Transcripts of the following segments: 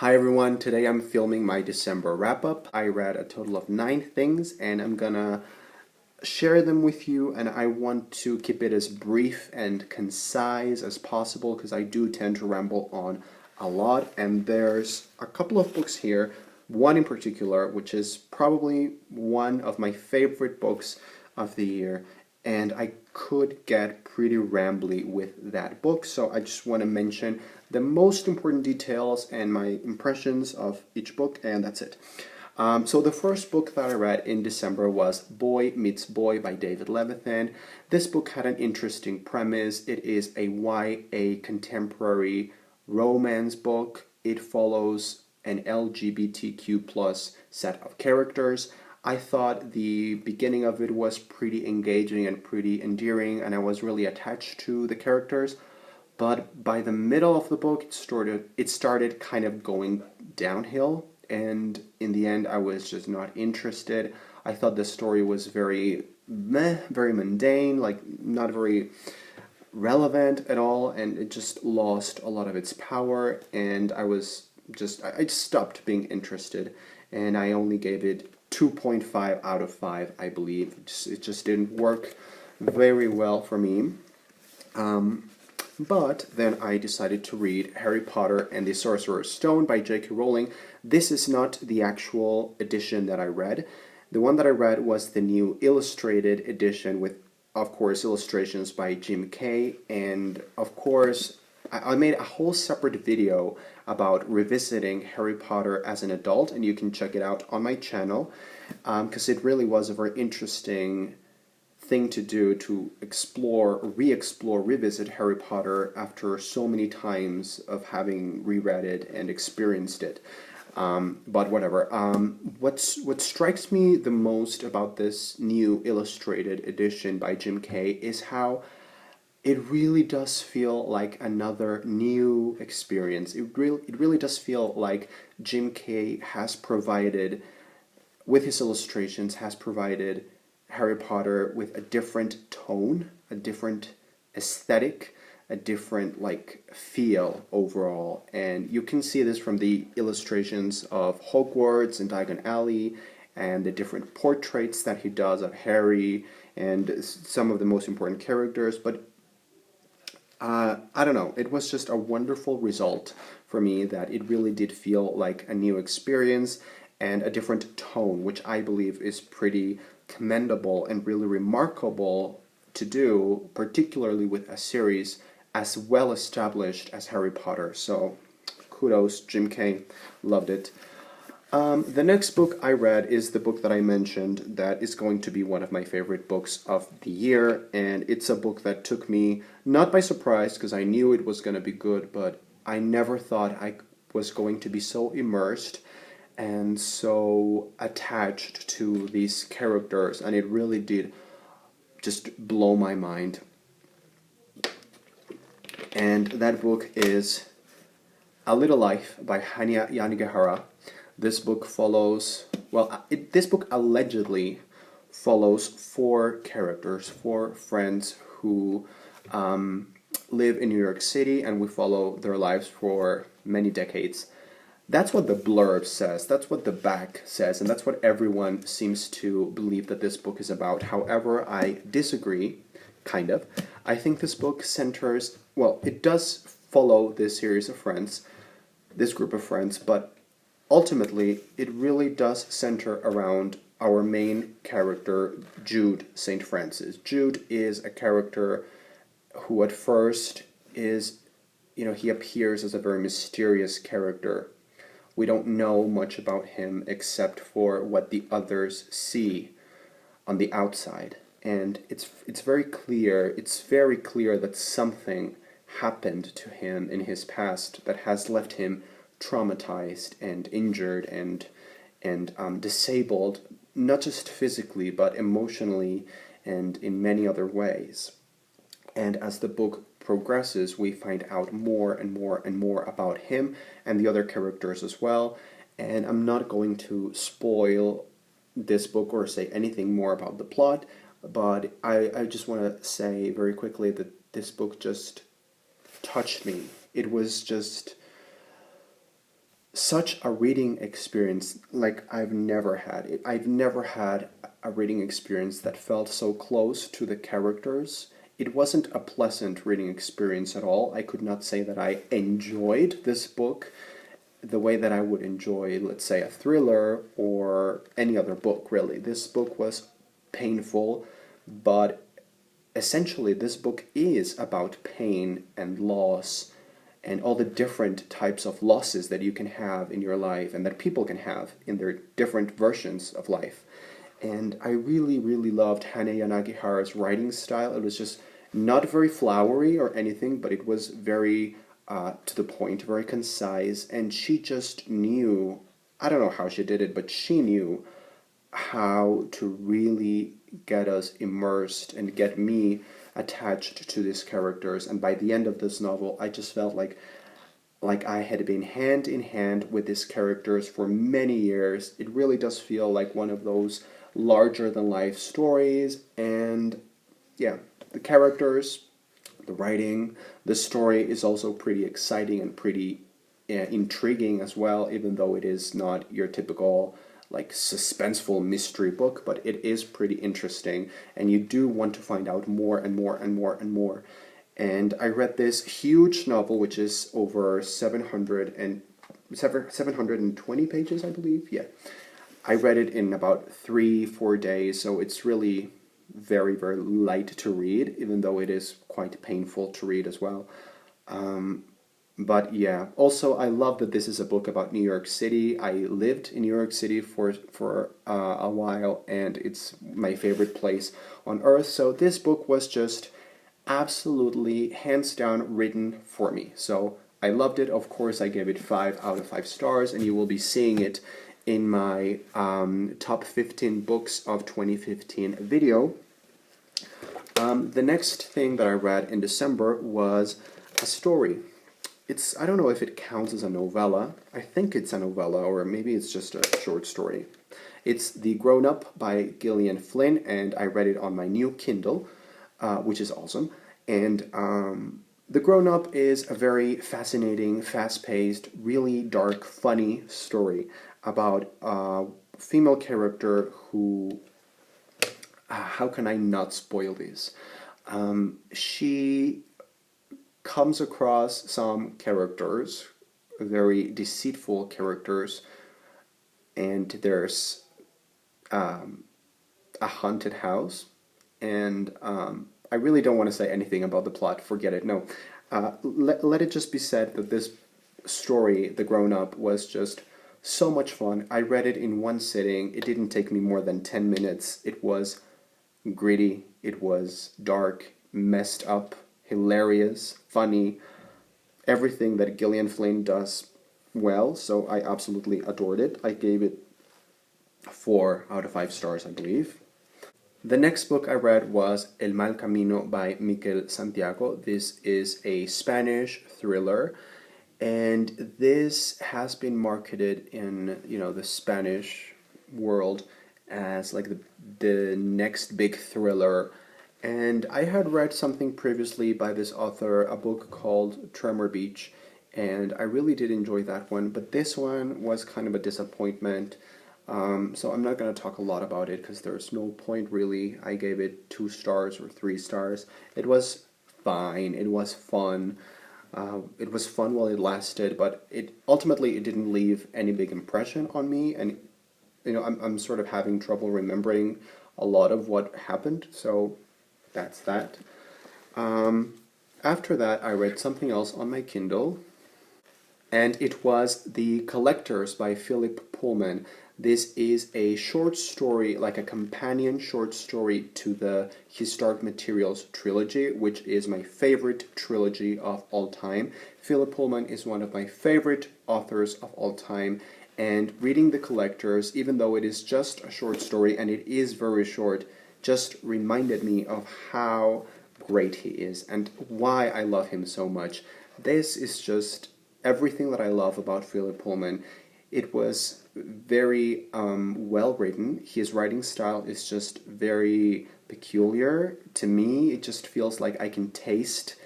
Hi everyone, today I'm filming my December wrap-up. I read a total of 9 things and I'm gonna share them with you, and I want to keep it as brief and concise as possible because I do tend to ramble on a lot, and there's a couple of books here, one in particular which is probably one of my favorite books of the year, and I could get pretty rambly with that book, so I just want to mention the most important details and my impressions of each book, and that's it. So the first book that I read in December was Boy Meets Boy by David Levithan. This book had an interesting premise. It is a YA contemporary romance book. It follows an LGBTQ plus set of characters. I thought the beginning of it was pretty engaging and pretty endearing, and I was really attached to the characters. But by the middle of the book, it started kind of going downhill, and in the end, I was just not interested. I thought the story was very meh, very mundane, like not very relevant at all, and it just lost a lot of its power, and I just stopped being interested, and I only gave it 2.5 out of 5, I believe. It just didn't work very well for me. But then I decided to read Harry Potter and the Sorcerer's Stone by J.K. Rowling. This is not the actual edition that I read. The one that I read was the new illustrated edition with, of course, illustrations by Jim Kay. And, of course, I made a whole separate video about revisiting Harry Potter as an adult, and you can check it out on my channel, because it really was a very interesting thing to do, to explore, revisit Harry Potter after so many times of having reread it and experienced it. But whatever. What strikes me the most about this new illustrated edition by Jim Kay is how it really does feel like another new experience. It really does feel like Jim Kay has provided, with his illustrations, has provided Harry Potter with a different tone, a different aesthetic, a different feel overall. And you can see this from the illustrations of Hogwarts and Diagon Alley, and the different portraits that he does of Harry and some of the most important characters. But I don't know, it was just a wonderful result for me that it really did feel like a new experience and a different tone, which I believe is pretty commendable and really remarkable to do, particularly with a series as well established as Harry Potter. So kudos, Jim Kay, loved it. The next book I read is the book that I mentioned that is going to be one of my favorite books of the year, and it's a book that took me not by surprise, because I knew it was going to be good, but I never thought I was going to be so immersed and so attached to these characters, and it really did just blow my mind. And that book is A Little Life by Hanya Yanagihara. This book follows, this book allegedly follows 4 characters, 4 friends who live in New York City, and we follow their lives for many decades. That's what the blurb says, that's what the back says, and that's what everyone seems to believe that this book is about. However, I disagree, kind of. I think this book centers, it does follow this series of friends, this group of friends, but ultimately, it really does center around our main character, Jude St. Francis. Jude is a character who at first is, he appears as a very mysterious character. We don't know much about him except for what the others see on the outside. And it's very clear that something happened to him in his past that has left him traumatized and injured and disabled, not just physically but emotionally and in many other ways. And as the book progresses, we find out more and more and more about him and the other characters as well. And I'm not going to spoil this book or say anything more about the plot, but I just want to say very quickly that this book just touched me. It was just such a reading experience like I've never had it. I've never had a reading experience that felt so close to the characters. It wasn't a pleasant reading experience at all. I could not say that I enjoyed this book the way that I would enjoy, let's say, a thriller or any other book, really. This book was painful, but essentially this book is about pain and loss and all the different types of losses that you can have in your life and that people can have in their different versions of life. And I really, really loved Hane Yanagihara's writing style. It was just not very flowery or anything, but it was very to the point, very concise, and she just knew, I don't know how she did it, but she knew how to really get us immersed and get me attached to these characters. And by the end of this novel, I just felt like I had been hand in hand with these characters for many years. It really does feel like one of those larger than life stories. And yeah, the characters, the writing, the story is also pretty exciting and pretty intriguing as well, even though it is not your typical like suspenseful mystery book, but it is pretty interesting, and you do want to find out more and more and more and more. And I read this huge novel, which is over 720 pages, I believe. Yeah, I read it in about 3-4 days, so it's really very, very light to read, even though it is quite painful to read as well. But yeah, also I love that this is a book about New York City. I lived in New York City for a while, and it's my favorite place on earth. So this book was just absolutely hands down written for me. So I loved it. Of course, I gave it 5 out of 5 stars, and you will be seeing it in my top 15 books of 2015 video. The next thing that I read in December was a story. I don't know if it counts as a novella. I think it's a novella, or maybe it's just a short story. It's The Grown Up by Gillian Flynn, and I read it on my new Kindle, which is awesome. And The Grown Up is a very fascinating, fast-paced, really dark, funny story about a female character who... how can I not spoil this? She comes across some characters, very deceitful characters, and there's a haunted house, and I really don't want to say anything about the plot, forget it, no. Let it just be said that this story, The Grown Up, was just so much fun. I read it in one sitting. It didn't take me more than 10 minutes. It was gritty, it was dark, messed up, hilarious, funny, everything that Gillian Flynn does well, so I absolutely adored it. I gave it 4 out of 5 stars, I believe. The next book I read was El Mal Camino by Miquel Santiago. This is a Spanish thriller, and this has been marketed in, the Spanish world as like the next big thriller. And I had read something previously by this author, a book called Tremor Beach, and I really did enjoy that one, but this one was kind of a disappointment. So I'm not going to talk a lot about it because there's no point really. I gave it 2 stars or 3 stars. It was fine, it was fun. It was fun while it lasted, but ultimately it didn't leave any big impression on me, and I'm sort of having trouble remembering a lot of what happened, so that's that. After that, I read something else on my Kindle, and it was The Collectors by Philip Pullman. This is a short story, like a companion short story to the Historic Materials trilogy, which is my favorite trilogy of all time. Philip Pullman is one of my favorite authors of all time, and reading The Collectors, even though it is just a short story, and it is very short, just reminded me of how great he is and why I love him so much. This is just everything that I love about Philip Pullman. It was very well written. His writing style is just very peculiar. To me, it just feels like I can taste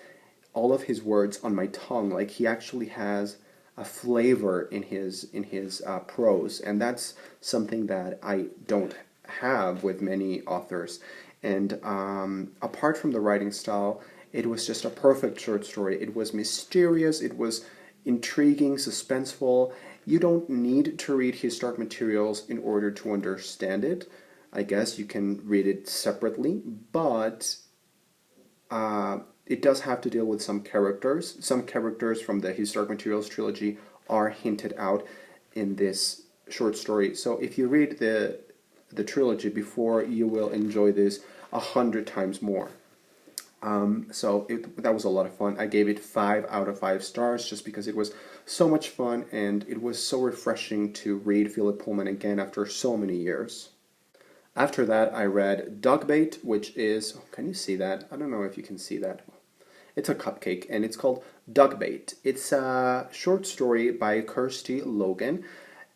all of his words on my tongue. Like he actually has a flavor in his prose, and that's something that I don't have with many authors. And apart from the writing style, it was just a perfect short story. It was mysterious, it was intriguing, suspenseful. You don't need to read historic materials in order to understand it. I guess you can read it separately, but it does have to deal with some characters. Some characters from the Historic Materials trilogy are hinted out in this short story. So if you read the trilogy before, you will enjoy this 100 times more. That was a lot of fun. I gave it 5 out of 5 stars just because it was so much fun and it was so refreshing to read Philip Pullman again after so many years. After that, I read Dogbait, which is, can you see that? I don't know if you can see that. It's a cupcake, and it's called Dogbait. It's a short story by Kirsty Logan,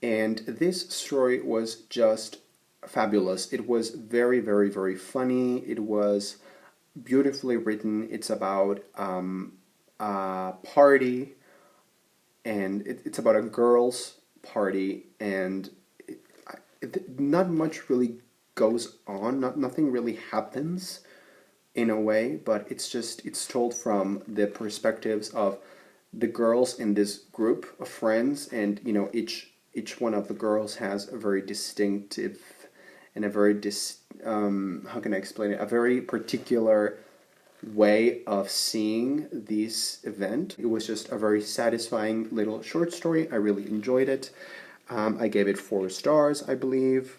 and this story was just fabulous. It was very, very, very funny. It was beautifully written. It's about a party, and it's about a girls' party, and not much really goes on. Nothing really happens in a way, but it's told from the perspectives of the girls in this group of friends, and each one of the girls has a very distinctive and a very how can I explain it? A very particular way of seeing this event. It was just a very satisfying little short story. I really enjoyed it. I gave it 4 stars, I believe.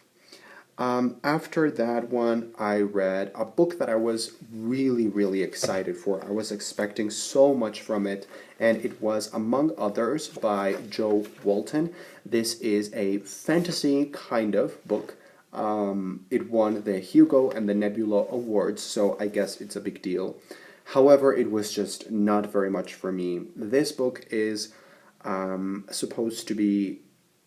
After that one, I read a book that I was really, really excited for. I was expecting so much from it, and it was Among Others by Joe Walton. This is a fantasy kind of book. It won the Hugo and the Nebula Awards, so I guess it's a big deal. However, it was just not very much for me. This book is supposed to be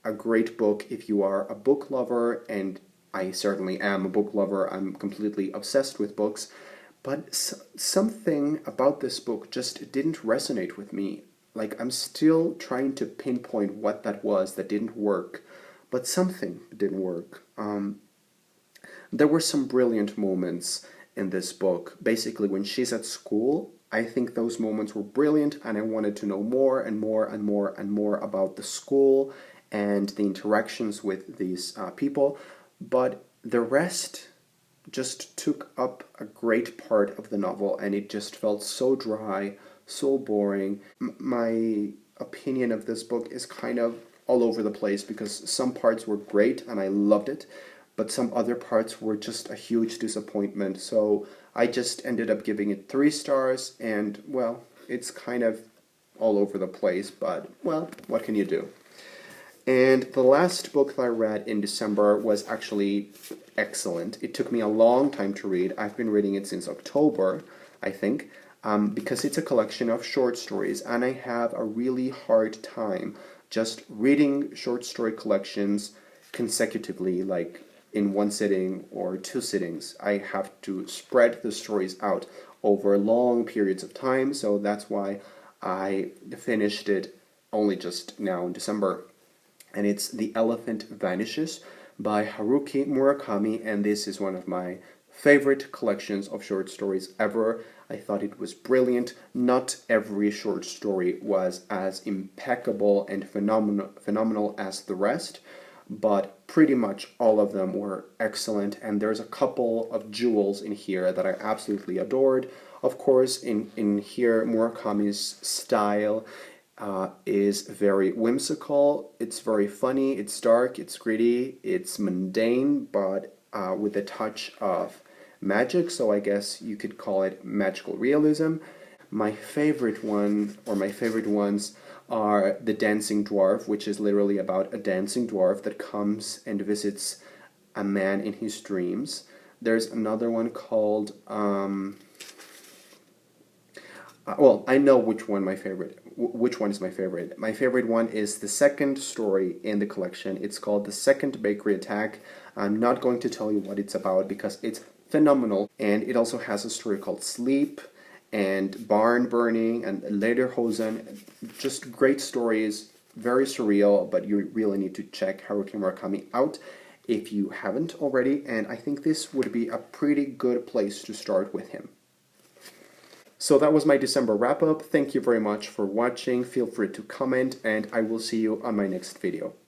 a great book if you are a book lover, and I certainly am a book lover. I'm completely obsessed with books, but something about this book just didn't resonate with me. Like, I'm still trying to pinpoint what that was that didn't work, but something didn't work. There were some brilliant moments in this book. Basically, when she's at school, I think those moments were brilliant, and I wanted to know more and more and more and more about the school and the interactions with these people. But the rest just took up a great part of the novel, and it just felt so dry, so boring. My opinion of this book is kind of all over the place because some parts were great and I loved it, but some other parts were just a huge disappointment. So I just ended up giving it 3 stars, and well, it's kind of all over the place, but well, what can you do? And the last book that I read in December was actually excellent. It took me a long time to read. I've been reading it since October, I think, because it's a collection of short stories, and I have a really hard time just reading short story collections consecutively, like in one sitting or 2 sittings. I have to spread the stories out over long periods of time, so that's why I finished it only just now in December. And it's The Elephant Vanishes by Haruki Murakami, and this is one of my favorite collections of short stories ever. I thought it was brilliant. Not every short story was as impeccable and phenomenal as the rest, but pretty much all of them were excellent, and there's a couple of jewels in here that I absolutely adored. Of course, in here, Murakami's style is very whimsical, it's very funny, it's dark, it's gritty, it's mundane, but with a touch of magic, so I guess you could call it magical realism. My favorite one, or my favorite ones, are The Dancing Dwarf, which is literally about a dancing dwarf that comes and visits a man in his dreams. There's another one called, well, I know which one is my favorite. My favorite one is the second story in the collection. It's called The Second Bakery Attack. I'm not going to tell you what it's about because it's phenomenal, and it also has a story called Sleep and Barn Burning and Lederhosen. Just great stories, very surreal, but you really need to check Haruki Murakami out if you haven't already, and I think this would be a pretty good place to start with him. So that was my December wrap-up. Thank you very much for watching. Feel free to comment, and I will see you on my next video.